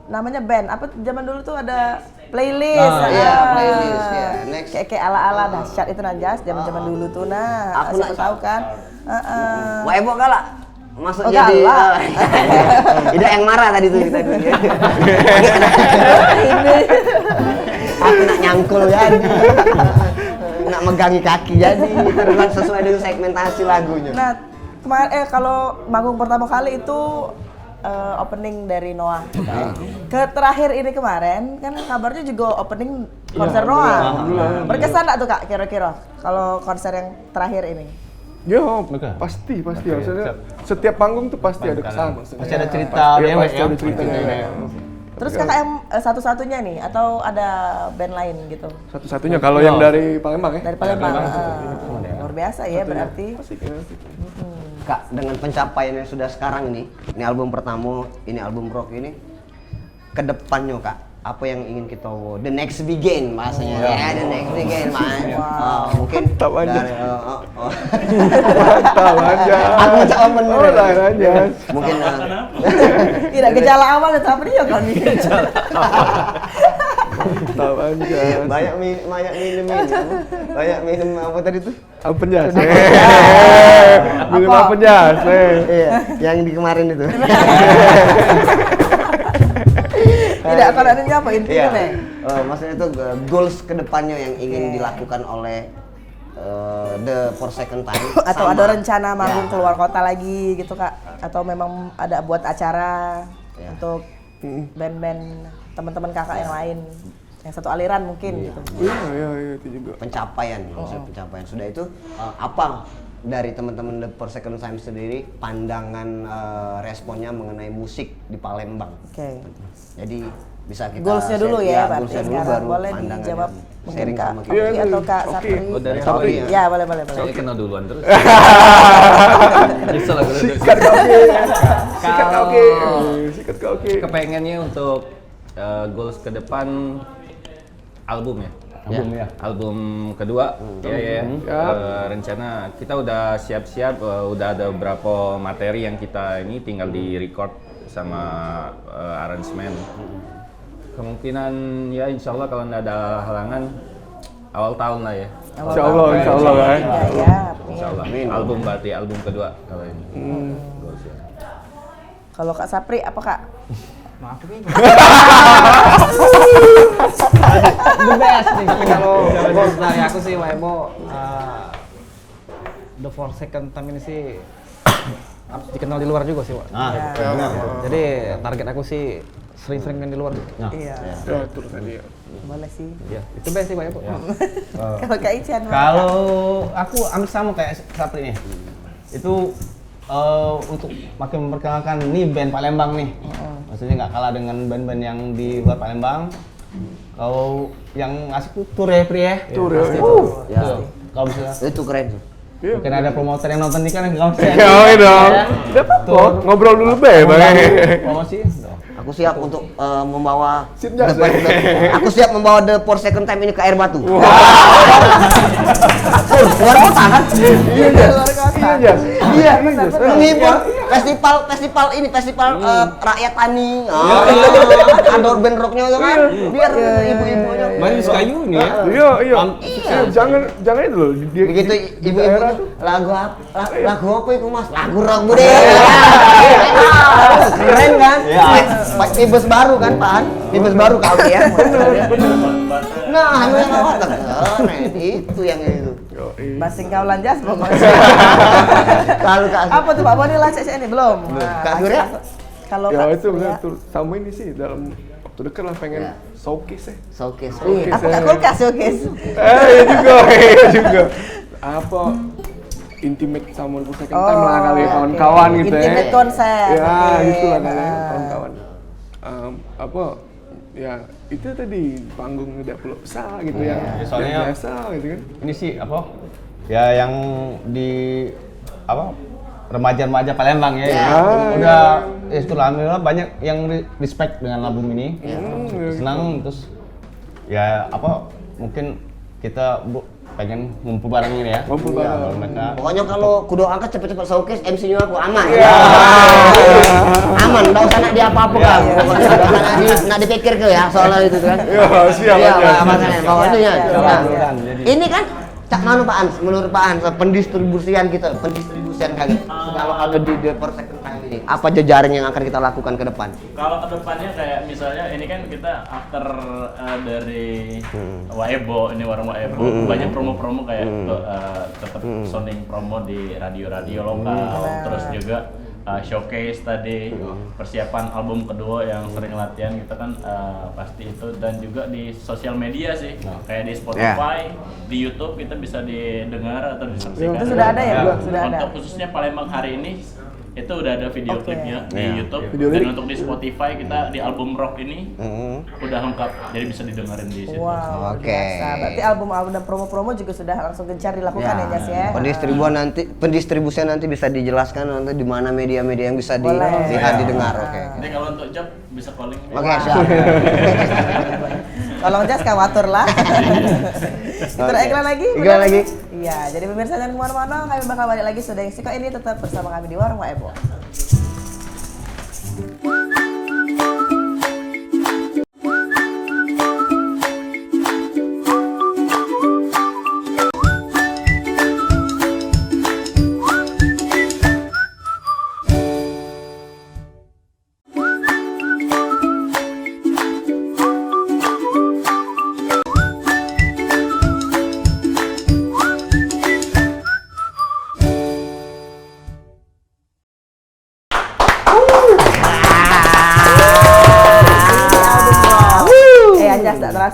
Namanya band. Apa zaman dulu tuh ada playlist. Iya, playlist ya. Next. Kayak ala-ala dahsyat itu Nanjas zaman-zaman dulu tuh. Nah, Aku siapa nak- tahu kan. Wah, Ebo galak. Masuk Oh, jadi galak. Ida yang marah tadi tuh tadi. Aku nak nyangkul jadi. Nak megangi kaki jadi. Terus sesuai dengan segmentasi lagunya. Nah, kemarin kalau manggung pertama kali itu opening dari Noah. Ke terakhir ini kemarin kan kabarnya juga opening konser Noah. Berkesan nggak tuh Kak kira-kira kalau konser yang terakhir ini? Yo, Oke. pasti. Oke, Maksudnya siap. setiap panggung tuh pasti ada kesan. maksudnya. Pasti ada cerita Pasti- dewek pasti ya. ada ceritanya. Terus Kakak yang satu-satunya nih atau ada band lain gitu? Satu-satunya kalau yang dari Palembang ya. Dari Palembang. Palembang. Luar biasa ya berarti. Asik ya. Kak, dengan pencapaian yang sudah sekarang ini album pertama, ini album rock ini, kedepannya Kak, apa yang ingin kita the next begin bahasanya ya, the next begin man. Mungkin Mantap aja. dari Mantap aja. aku jawab bener. Oh, lahir aja. Mungkin Tidak gejala awal itu apa dia kan? Mantap aja. banyak minum banyak minum apa tadi tuh? Apa penjas? Minum apa penjas? Iya, yang di kemarin itu. Tidak akan ada apa intinya Iya. Be. Maksudnya itu goals kedepannya yang ingin dilakukan oleh The For Second Time. Atau sama- ada rencana manggung Ya. keluar kota lagi gitu Kak? Atau memang ada buat acara Ya. untuk band-band teman-teman kakak yang lain, yang satu aliran mungkin gitu. Iya itu juga. Pencapaian, maksudnya pencapaian. Sudah itu apa dari teman-teman The Per Second Time sendiri pandangan responnya mengenai musik di Palembang? Oke. Jadi bisa kita Goalsnya dulu share- ya, goalsnya berarti dulu sekarang baru boleh pandangan dijawab yang mungkin sharing Kak sama kita. Oki atau Kak Oki. Sapri. Oh, dari Oki. Oki. Ya boleh. Saya kena duluan terus. Sikat kaki. Kepengennya untuk goals ke depan album ya. Album ya. Album kedua, ya. Rencana kita udah siap-siap, udah ada beberapa materi yang kita ini tinggal di record sama aransemen. Kemungkinan ya insya Allah kalau nggak ada halangan awal tahun lah ya. Insya Allah kan. Ya, Insya Allah. Album berarti album kedua kalau ini. Goalsnya. Kalau Kak Sapri apa Kak? Maaf nih. The best nih. Tapi kalau goals dari aku sih Waebo, The For Second Time ini sih harus dikenal di luar juga sih, Wak. Jadi target aku sih sering-sering main di luar. Iya. Ya itu tadi ya. Boleh sih. Ya, itu best sih Waebo. Kalau Kak Ican Kalau aku hampir sama kayak Sapri nih. Itu untuk makin memperkenalkan nih band Palembang nih. Maksudnya nggak kalah dengan band-band yang di luar Palembang. Kalau yang asik tuh tour ya Pri ya. Tour ya. Ya. Kalau misalnya Itu keren tuh. mungkin ada promotor yang nonton nih kan nggak usah. Ya oke dong. Udah apa? Ngobrol dulu be, Bang. Promosi. Aku siap untuk membawa Sip, Jas. Aku siap membawa The For Second Time ini ke air batu. Luar kota kan? Iya, Jas. Iya, menghibur festival ini rakyat tani. Outdoor band rocknya itu kan, biar ibu-ibunya. Main Sekayu nih ya. Iya. Jangan itu loh. Begitu di ibu-ibu daerah tuh, lagu apa itu mas? Lagu rock bude. Keren kan? Ibus baru kan Pak? Ibus baru kali ya. Nah, yang awal keren itu yang itu. Basing kaulan jas pokoknya. Kalau Kak Apa tuh Pak Boni lah cek ini belum? Nah, Kak Surya? Kalau Ya Kak itu Surya. betul. Sama ini sih dalam waktu dekat lah pengen showcase ya. Showcase. Ih, apa Kak kulkas showcase? Iya juga. Apa intimate sama The Second Time lah kali kawan-kawan gitu ya. Intimate konser. Ya, Oke. gitu lah kali ya, Nah. kawan-kawan. Apa ya itu tadi panggung udah pulau besar gitu ya. soalnya- Yang biasa gitu kan. Ini sih apa? Ya yang di apa? Remaja-remaja Palembang ya. Udah ya itu alhamdulillah banyak yang respect dengan album ini. Senang terus ya apa mungkin kita pengen ngumpul bareng ini ya. Ngumpul bareng. Kalau mereka Pokoknya kalau kudu angkat cepet-cepet showcase MC-nya aku aman. Aman, enggak usah nak dia apa-apa kan. Pokoknya nak dipikir ke ya soal itu kan. Iya, siap Iya, aja. makanya pokoknya ya. Iya. Ini kan Cak Manu Pak Ans, menurut Pak Ans, pendistribusian kali. Kalau di The For Second Time ini, apa jejaring yang akan kita lakukan ke depan? Kalau kedepannya kayak misalnya ini kan kita after dari Waebo, ini warung Waebo, banyak promo-promo kayak tetap sounding promo di radio-radio lokal, terus juga showcase tadi, persiapan album kedua yang sering latihan kita kan pasti itu, dan juga di sosial media sih, kayak di Spotify, di YouTube kita bisa didengar atau disaksikan. Itu sudah ada ya, Bro? Sudah ada. Untuk khususnya Palembang hari ini itu udah ada video Oke. klipnya di YouTube, Video dan lirik. untuk di Spotify kita di album rock ini udah lengkap, jadi bisa didengerin di situ. Wow, Oke. biasa. Berarti album-album dan promo-promo juga sudah langsung gencar dilakukan ya, Jas ya. Pendistribusian nanti bisa dijelaskan nanti di mana media-media yang bisa Boleh. dilihat, didengar. Oke. Jadi kalau untuk job bisa calling. Oke, siap. Tolong Jas kawatur lah. Kita ada iklan lagi? Iklan Udah? lagi. Iya, jadi pemirsa jangan kemana-mana, kami bakal balik lagi sudah yang Siko ini tetap bersama kami di Warung Waebo.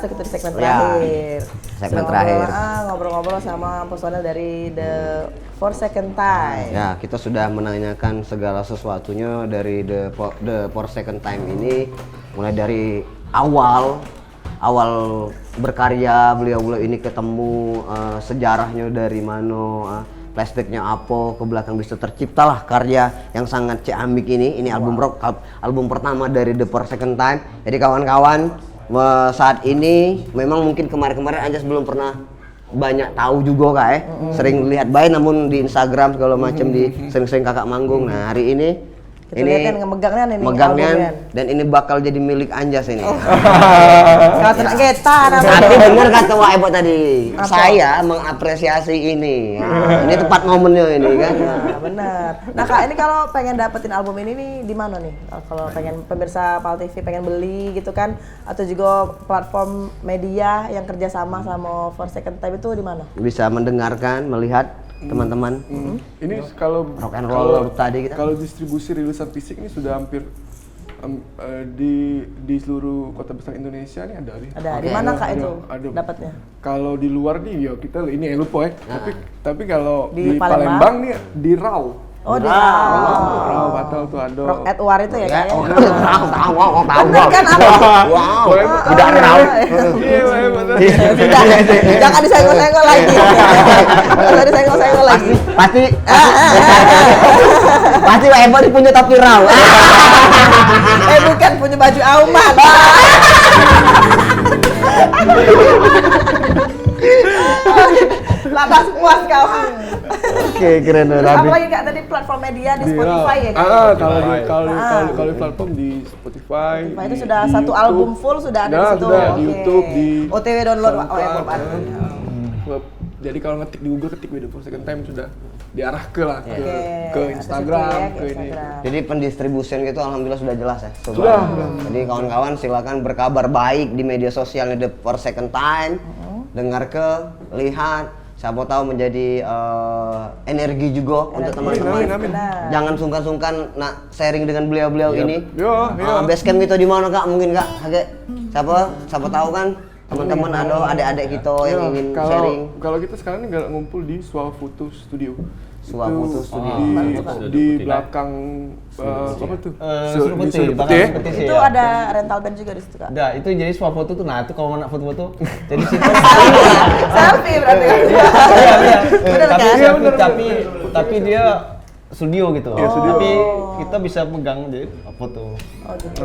masuk itu di segmen Ya, terakhir. segmen Sudah terakhir. Ngobrol-ngobrol sama personel dari The For Second Time. Ya, kita sudah menanyakan segala sesuatunya dari The For Second Time ini, mulai dari awal berkarya beliau ini ketemu, sejarahnya dari mana, flashbacknya apa, ke belakang bisa terciptalah karya yang sangat ciamik ini album rock, album pertama dari The For Second Time. Jadi kawan-kawan, saat ini memang mungkin kemarin-kemarin Anjas belum pernah banyak tahu juga kak sering lihat baik namun di Instagram segala macam di sering-sering kakak manggung. Nah hari ini Kita lihat kan megangnya nih megangnya albumnya. dan ini bakal jadi milik Anjas ini. Kalau tenang geta namanya. Tapi bener kata Wak Ebo tadi, saya mengapresiasi ini. Nah, ini tepat momennya ini kan. Nah, benar. Nah kak, ini kalau pengen dapetin album ini nih di mana nih? Kalau pengen pemirsa Pal TV pengen beli gitu kan, atau juga platform media yang kerjasama sama For Second Time itu di mana? Bisa mendengarkan, melihat teman-teman. Ini kalau Rock and roll tadi kita. Kalau distribusi rilisan fisik ini sudah hampir di seluruh kota besar Indonesia nih ada nih. Ada di mana kak itu Ada. dapatnya? Kalau di luar nih ya kita ini lupa ya. Tapi kalau Di di Palembang? Palembang nih di RAW. Oh di RAW Batal tuh ada. Rock at War itu ya kak? Oh, tahu. Bener kan apa? Wow. Palembang. Tidak raw. Iya, betul. Jangan disenggol-senggol lagi. Jangan disenggol-senggol lagi. Pasti Wak Ebo punya topi raw. Bukan punya baju auman. Lantas puas kau. Oke, keren banget. Apalagi kak tadi platform media di Spotify ya kak? Kalau di platform di Spotify. Spotify itu sudah di satu YouTube. album full sudah ada di situ. Sudah di Oke. YouTube, di OTW download SoundCloud. Apple. Jadi kalau ngetik di Google ketik The For Second Time sudah diarah ke lah ke Oke, Instagram, ke situ ya, ke ini. Instagram. Jadi pendistribusian gitu alhamdulillah sudah jelas ya. Sudah. Jadi kawan-kawan silakan berkabar baik di media sosialnya The For Second Time. Dengar ke, lihat, siapa tahu menjadi energi juga untuk teman-teman. Amin. Jangan sungkan-sungkan nak sharing dengan beliau-beliau ini. Yo. Basecamp itu di mana kak? Mungkin kak, siapa tahu kan teman-teman ada adik-adik kita yang ingin sharing. Kalau kita sekarang ini nggak ngumpul di Swafoto Studio. Swafoto Itu Studio. di belakang apa tuh? Suruh Di putih, Suruh belakang Putih. Suruh Putih. Itu Iya. ada rental band juga di situ kak? Nah, itu jadi swafoto tuh. Nah, itu kalau mau nak foto-foto jadi situ. Selfie berarti kan? Iya. Bener Tapi kan? selfie, tapi dia studio gitu. Iya, studio. Tapi kita bisa pegang jadi foto. Oh gitu.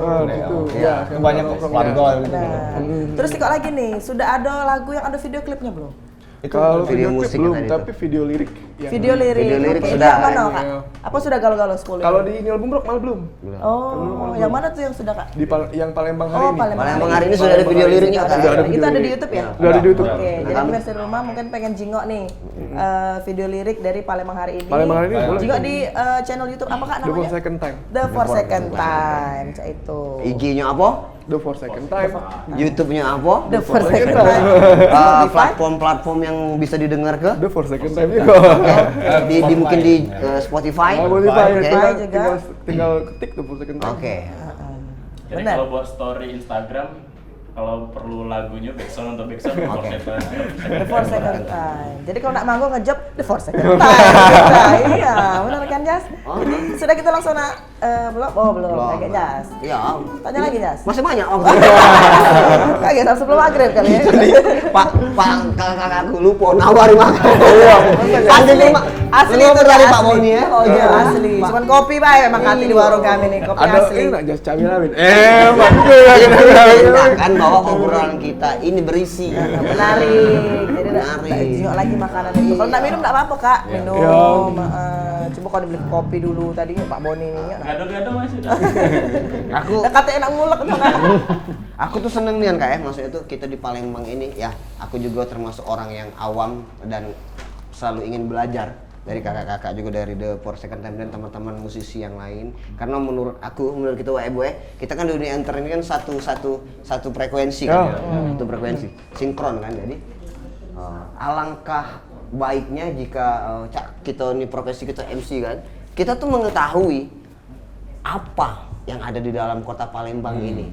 Gitu. Ya, banyak warga gitu. Nah, terus kok lagi nih, sudah ada lagu yang ada video klipnya belum? Kalau video video klip musik belum, tadi itu. tapi video lirik. yang- Video lirik. Video lirik Oke, sudah, yang mana kan? kak? Iya. Apa sudah galau-galau 10? Kalau di ini album rock malah belum. Oh, yang mana tuh yang sudah kak? Yang Palembang hari Oh, ini. Palembang hari ini sudah ada video liriknya kan? Sudah ada Itu video ada di lirik. YouTube ya? Sudah ada di YouTube. Oke, jadi pemirsa di rumah mungkin pengen jingok nih video lirik dari Palembang hari ini. Palembang hari ini boleh. Jingok di channel YouTube apa kak The For namanya? Second Time. The For Second Time, cak itu. IG-nya apa? The For Second Time. YouTube-nya apa? The For Second Time. Platform-platform yang bisa didengar ke? The For Second Time juga. Di mungkin di Spotify. Spotify, Oke. tinggal ketik The For Second Time. Oke. Jadi Benar. kalau buat story Instagram, kalau perlu lagunya backsound untuk backsound, The For Second Time. Jadi kalau nak manggung ngejob The For Second Time. Iya, benar kan Jas? Jadi sudah kita langsung belum? Oh belum, kayak Jas. Iya. Tanya lagi Jas. Masih banyak waktu. Kaget sebelum maghrib kali ya. Pak kakakku lupa nawari makan. Asli Asli itu itu dari asli. Pak Boni ya. Oh iya asli. Cuman kopi pak memang hati di warung kami nih kopi Ada asli. ini nak jas cabai rawit. Kan bahwa obrolan kita ini berisi. Menarik. Jadi Menarik. tak jingok lagi makanan itu. Kalau nak minum tak apa-apa kak. Minum. Coba kalau dibeli kopi dulu tadi Pak Boni ini. Gado-gado masih. Aku Kata enak ngulek tuh kan. Aku tuh seneng nih kan maksudnya tuh kita di Palembang ini ya, aku juga termasuk orang yang awam dan selalu ingin belajar dari kakak-kakak juga dari The For Second Time dan teman-teman musisi yang lain. Karena menurut kita Wak Ebo kita kan di dunia entertain ini kan satu frekuensi kan, satu frekuensi, sinkron kan. Jadi alangkah baiknya jika kita ini profesi kita MC kan, kita tuh mengetahui apa yang ada di dalam kota Palembang ini.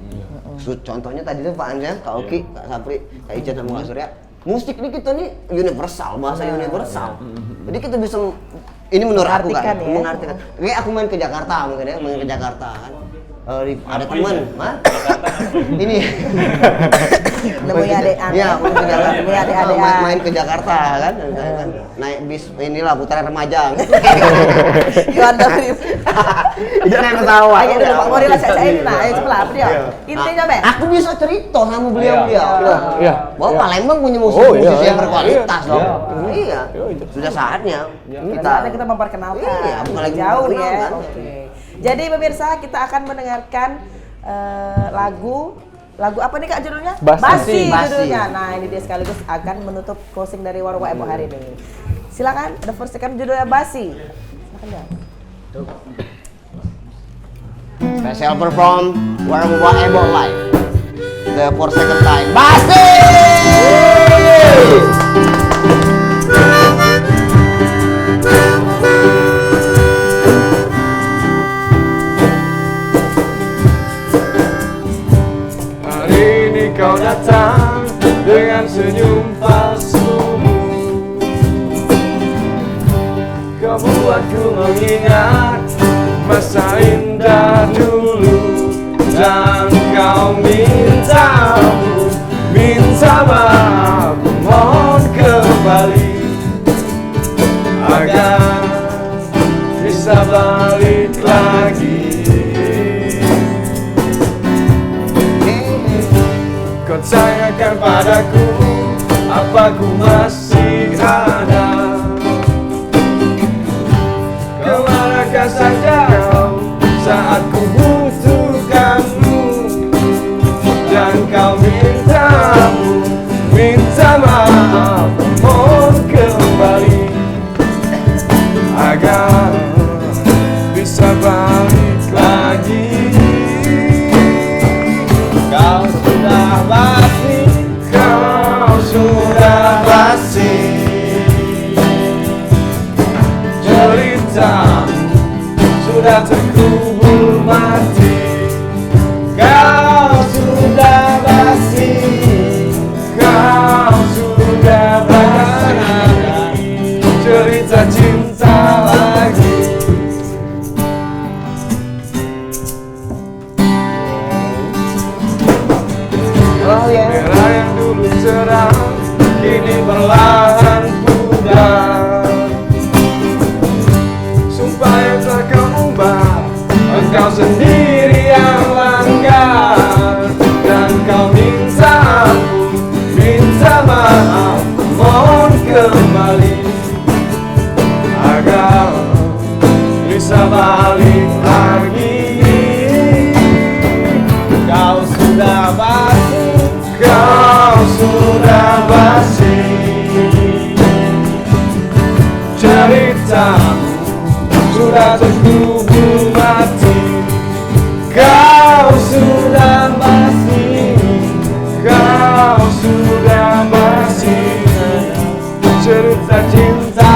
Contohnya tadi tuh Pak Andrea, Kak Oki, Kak Sapri, Kak Ijen sama Kak Surya. Musik ini kita nih universal, bahasa universal. Jadi kita bisa ini menurut aku kan, mengartikan. Kayak aku main ke Jakarta mungkin ya, main ke Jakarta kan. Ada teman, ini Nemui adik-adik. Iya, aku ke Jakarta. Nemui adik-adik. Main ke Jakarta kan, naik bis inilah putaran remaja. Yuanda Jangan ketawa. Ayo dulu Pak Gorila saya ini nah, ayo cepat apa dia? Intinya Ben. Aku bisa cerita sama beliau-beliau. Iya. Bahwa Palembang punya musisi yang berkualitas dong. Iya. Sudah saatnya Kita memperkenalkan. Iya, bukan lagi jauh ya. memperkenalkan. Oke. Jadi pemirsa kita akan mendengarkan lagu apa nih Kak judulnya? Basi. Judulnya. Nah ini dia sekaligus akan menutup closing dari Warung Ebo hari ini. Silakan, the first second judulnya Basi. Silakan ya. Special perform Warung Ebo live. The for second time. Basi! Hari ini kau datang dengan senyum palsumu. Kau buatku mengingat masa indah dulu. Dan kau minta maaf, mohon kembali agar bisa balik lagi. Kau tanyakan padaku, apa ku masih ada? Kemanakah saja kau saat ku butuhkanmu? Dan kau minta maaf, mohon kembali agar bisa balik lagi. Kau sudah basi, ceritamu sudah terkubur mati. Kau sudah basi, cerita cinta lagi. Merah yang dulu cerah kini perlahan pudar. Sumpah yang tak kau ubah, engkau sendiri yang langgar. Dan kau minta maaf, mohon kembali agar bisa balik lagi. Kau sudah basi, ceritamu sudah terkubur mati. Kau sudah basi, cerita cinta